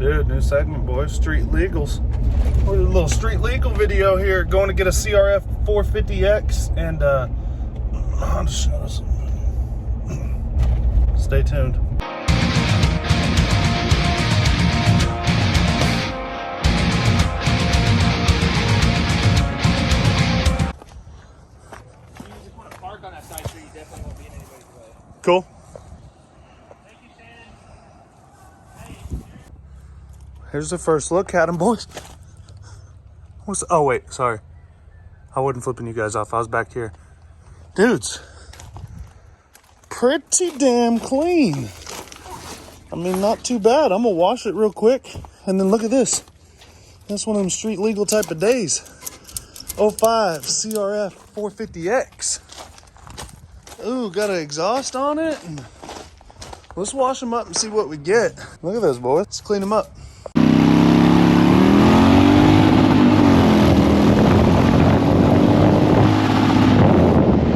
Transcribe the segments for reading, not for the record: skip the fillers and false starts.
Dude, new segment, boys. Street legals. We're a little street legal video here. Going to get a CRF 450X and I'll just show us. Stay tuned. Cool. Here's the first look at him, boys. Oh, wait, sorry. I wasn't flipping you guys off. I was back here. Dudes, pretty damn clean. I mean, not too bad. I'm gonna wash it real quick. And then look at this. That's one of them street legal type of days. 05 CRF 450X. Ooh, got an exhaust on it. Let's wash them up and see what we get. Look at this, boys. Let's clean them up.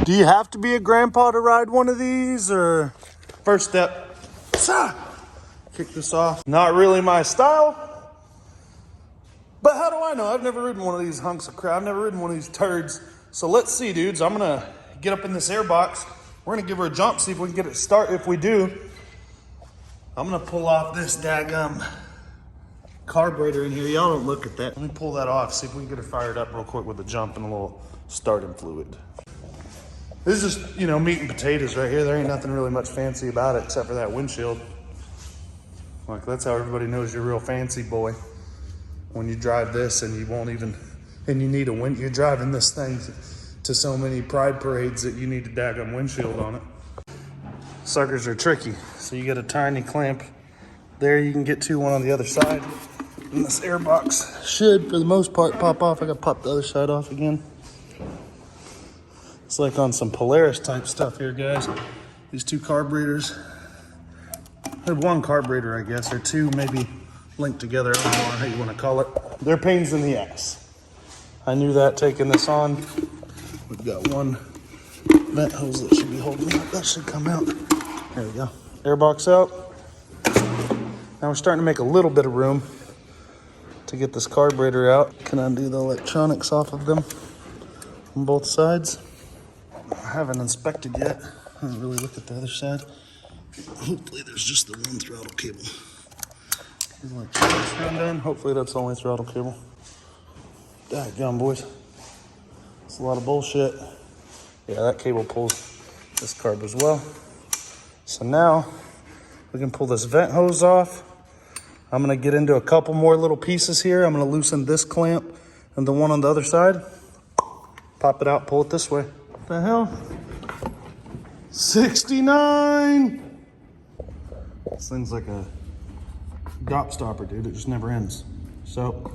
Do you have to be a grandpa to ride one of these, or first step? Kick this off. Not really my style, but how do I know? I've never ridden one of these hunks of crap. I've never ridden one of these turds. So let's see, dudes. I'm gonna get up in this air box. We're gonna give her a jump, see if we can get it start. If we do, I'm gonna pull off this daggum carburetor in here. Y'all don't look at that. Let me pull that off, see if we can get it fired up real quick with a jump and a little starting fluid. This is just, you know, meat and potatoes right here. There ain't nothing really much fancy about it except for that windshield. Like, that's how everybody knows you're a real fancy boy. When you drive this and you won't even, and you need a wind, you're driving this thing to so many pride parades that you need a daggum windshield on it. Suckers are tricky. So you get a tiny clamp there you can get to, one on the other side. And this air box should, for the most part, pop off. I gotta pop the other side off again. It's like on some Polaris type stuff here, guys. These two carburetors. One carburetor, I guess, or two maybe linked together. I don't know how you want to call it. They're pains in the ass. I knew that taking this on. We've got one vent hose that should be holding up. That should come out. There we go. Airbox out. Now we're starting to make a little bit of room to get this carburetor out. Can undo the electronics off of them on both sides. I haven't inspected yet. I haven't really looked at the other side. Hopefully there's just the one throttle cable. The electronics done. Hopefully that's the only throttle cable. Daggone, boys. It's a lot of bullshit. Yeah, that cable pulls this carb as well. So now we can pull this vent hose off. I'm gonna get into a couple more little pieces here. I'm gonna loosen this clamp and the one on the other side. Pop it out, pull it this way. What the hell? 69! This thing's like a gop stopper, dude. It just never ends. So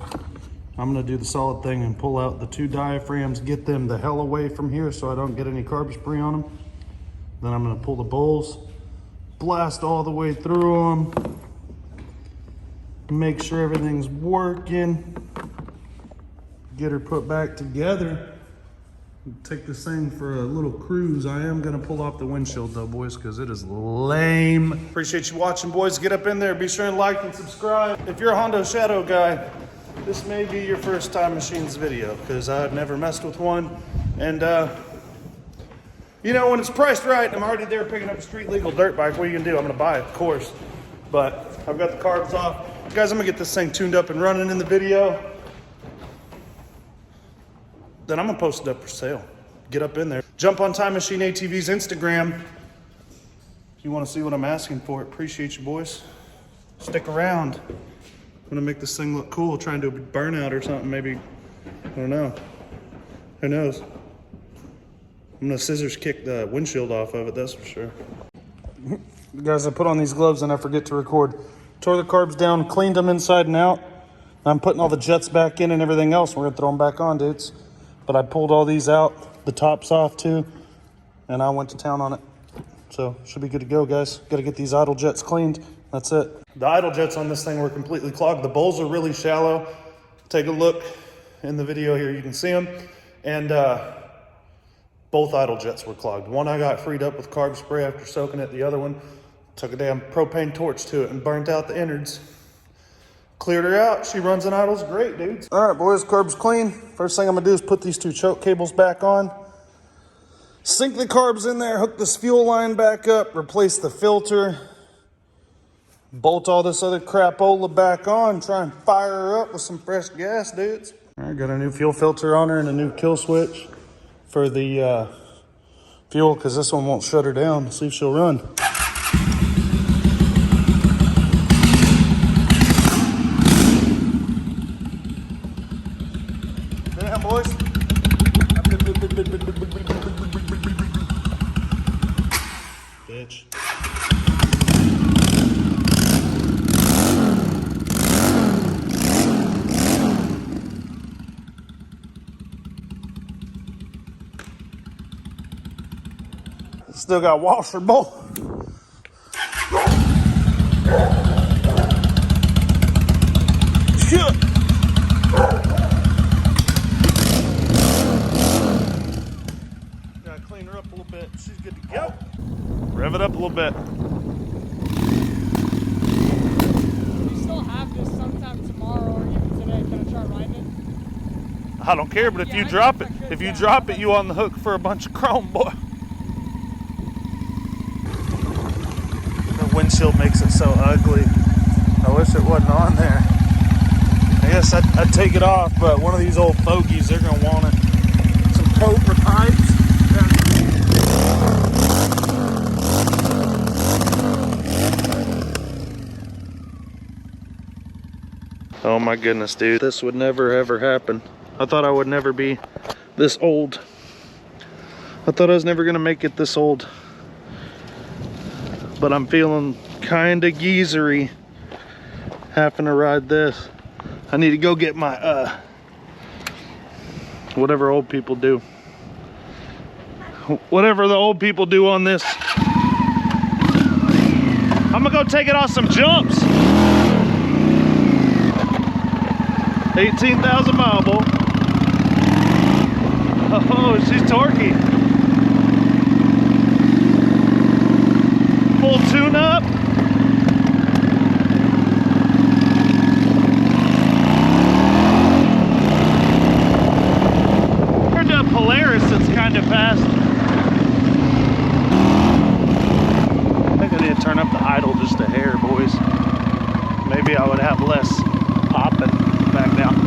I'm gonna do the solid thing and pull out the two diaphragms, get them the hell away from here so I don't get any carb spray on them. Then I'm gonna pull the bowls, blast all the way through them, make sure everything's working, get her put back together. Take this thing for a little cruise. I am gonna pull off the windshield though, boys, because it is lame. Appreciate you watching, boys. Get up in there. Be sure and like and subscribe. If you're a Honda Shadow guy, this may be your first Time Machines video, because I've never messed with one. And you know, when it's priced right, I'm already there picking up a street legal dirt bike. What are you gonna do? I'm gonna buy it, of course. But I've got the carbs off. Guys, I'm gonna get this thing tuned up and running in the video. Then I'm gonna post it up for sale. Get up in there. Jump on Time Machine ATV's Instagram. If you wanna see what I'm asking for, appreciate you, boys. Stick around. I'm gonna make this thing look cool, trying to do a burnout or something, maybe. I don't know. Who knows? I'm gonna scissors kick the windshield off of it, that's for sure. Guys, I put on these gloves and I forget to record. Tore the carbs down, cleaned them inside and out. I'm putting all the jets back in and everything else. We're gonna throw them back on, dudes. But I pulled all these out, the tops off too, and I went to town on it. So should be good to go, guys. Gotta get these idle jets cleaned. That's it. The idle jets on this thing were completely clogged. The bowls are really shallow. Take a look in the video here, you can see them. And both idle jets were clogged. One I got freed up with carb spray after soaking it. The other one took a damn propane torch to it and burnt out the innards. Cleared her out. She runs and idles great, dudes. All right, boys, carb's clean. First thing I'm gonna do is put these 2 choke cables back on. Sink the carbs in there, hook this fuel line back up, replace the filter, bolt all this other crapola back on, try and fire her up with some fresh gas, dudes. All right, got a new fuel filter on her and a new kill switch for the fuel, because this one won't shut her down. See if she'll run. Damn, boys. Bitch. Still got washer bolt. Shit. Gotta clean her up a little bit. She's good to go. Rev it up a little bit. You still have this sometime tomorrow or even today. Can I try riding it? I don't care, but if you drop it, you on the hook for a bunch of chrome, boy. The windshield makes it so ugly. I wish it wasn't on there. I guess I'd take it off, but one of these old fogies, they're gonna want it. Some Cobra pipes. Oh my goodness, dude. This would never ever happen. I thought I would never be this old. I thought I was never gonna make it this old. But I'm feeling kinda geezery having to ride this. I need to go get my whatever old people do. Whatever the old people do on this. I'm gonna go take it off some jumps. 18,000 mile, boy. Oh, she's torquey. Full tune up. Turned up Polaris, it's kind of fast. I think I need to turn up the idle just a hair, boys. Maybe I would have less popping back down.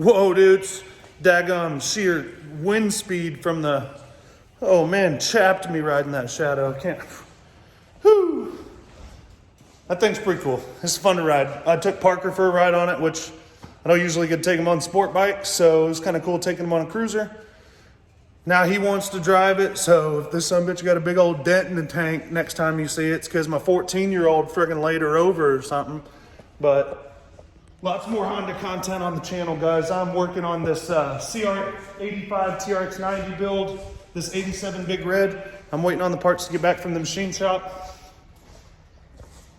Whoa, dudes. Daggum sheer wind speed from the, oh man, chapped me riding that Shadow. I can't, whew. That thing's pretty cool. It's fun to ride. I took Parker for a ride on it, which I don't usually get to take him on sport bikes, so it was kind of cool taking him on a cruiser. Now he wants to drive it, so if this sumbitch got a big old dent in the tank, next time you see it, it's because my 14-year-old friggin' laid her over or something. But lots more Honda content on the channel, guys. I'm working on this CR85 TRX90 build, this 87 Big Red. I'm waiting on the parts to get back from the machine shop.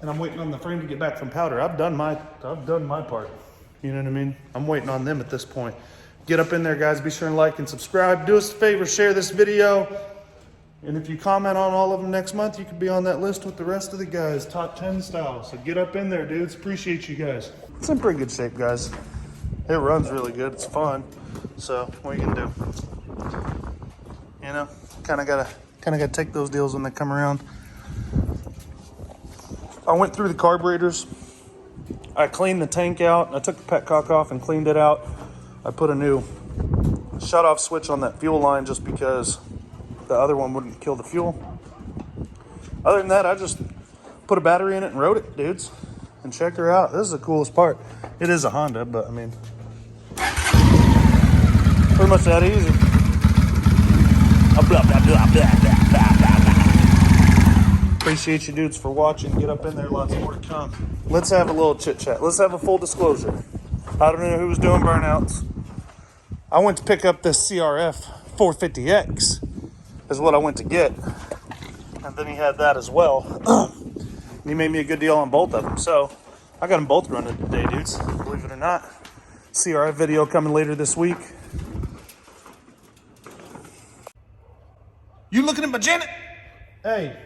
And I'm waiting on the frame to get back from powder. I've done my part. You know what I mean? I'm waiting on them at this point. Get up in there, guys. Be sure and like and subscribe. Do us a favor, share this video. And if you comment on all of them next month, you could be on that list with the rest of the guys, top 10 style. So get up in there, dudes. Appreciate you guys. It's in pretty good shape, guys. It runs really good. It's fun. So what are you gonna do? You know, kind of gotta take those deals when they come around. I went through the carburetors. I cleaned the tank out. I took the petcock off and cleaned it out. I put a new shut-off switch on that fuel line just because the other one wouldn't kill the fuel. Other than that, I just put a battery in it and rode it, dudes, and checked her out. This is the coolest part. It is a Honda, but I mean, pretty much that easy. Blah, blah, blah, blah, blah, blah, blah. Appreciate you dudes for watching. Get up in there, lots more to come. Let's have a little chit chat. Let's have a full disclosure. I don't know who was doing burnouts. I went to pick up this CRF 450X is what I went to get. And then he had that as well. And he made me a good deal on both of them. So I got them both running today, dudes. Believe it or not. CRF video coming later this week. You looking at my Janet? Hey,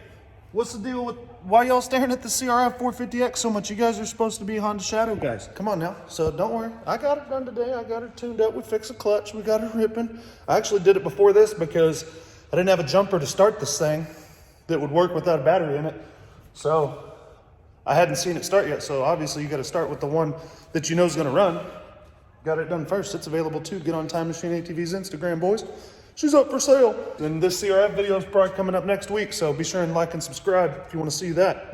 what's the deal with, why y'all staring at the CRF 450X so much? You guys are supposed to be Honda Shadow guys. Come on now. So don't worry. I got it done today. I got her tuned up. We fixed the clutch. We got her ripping. I actually did it before this because I didn't have a jumper to start this thing that would work without a battery in it. So I hadn't seen it start yet. So obviously you got to start with the one that you know is going to run. Got it done first. It's available too. Get on Time Machine ATV's Instagram, boys. She's up for sale. And this CRF video is probably coming up next week, so be sure and like and subscribe if you want to see that.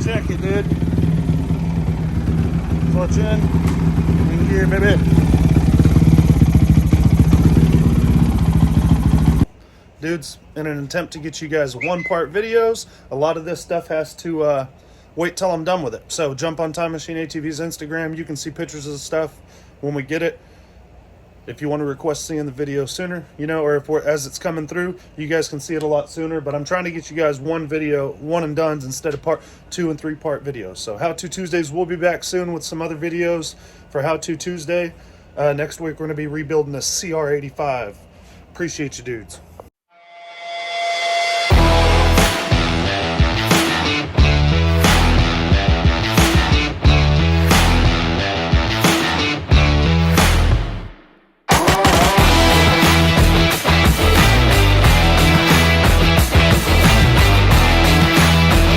Check it, dude. Clutch in. In gear, baby. Dudes, in an attempt to get you guys one-part videos, a lot of this stuff has to wait till I'm done with it. So jump on Time Machine ATV's Instagram. You can see pictures of the stuff when we get it. If you want to request seeing the video sooner, you know, or if as it's coming through, you guys can see it a lot sooner. But I'm trying to get you guys one video, one and dones instead of part 2 and 3 part videos. So How To Tuesdays will be back soon with some other videos for How To Tuesday. Next week we're going to be rebuilding a CR85. Appreciate you, dudes.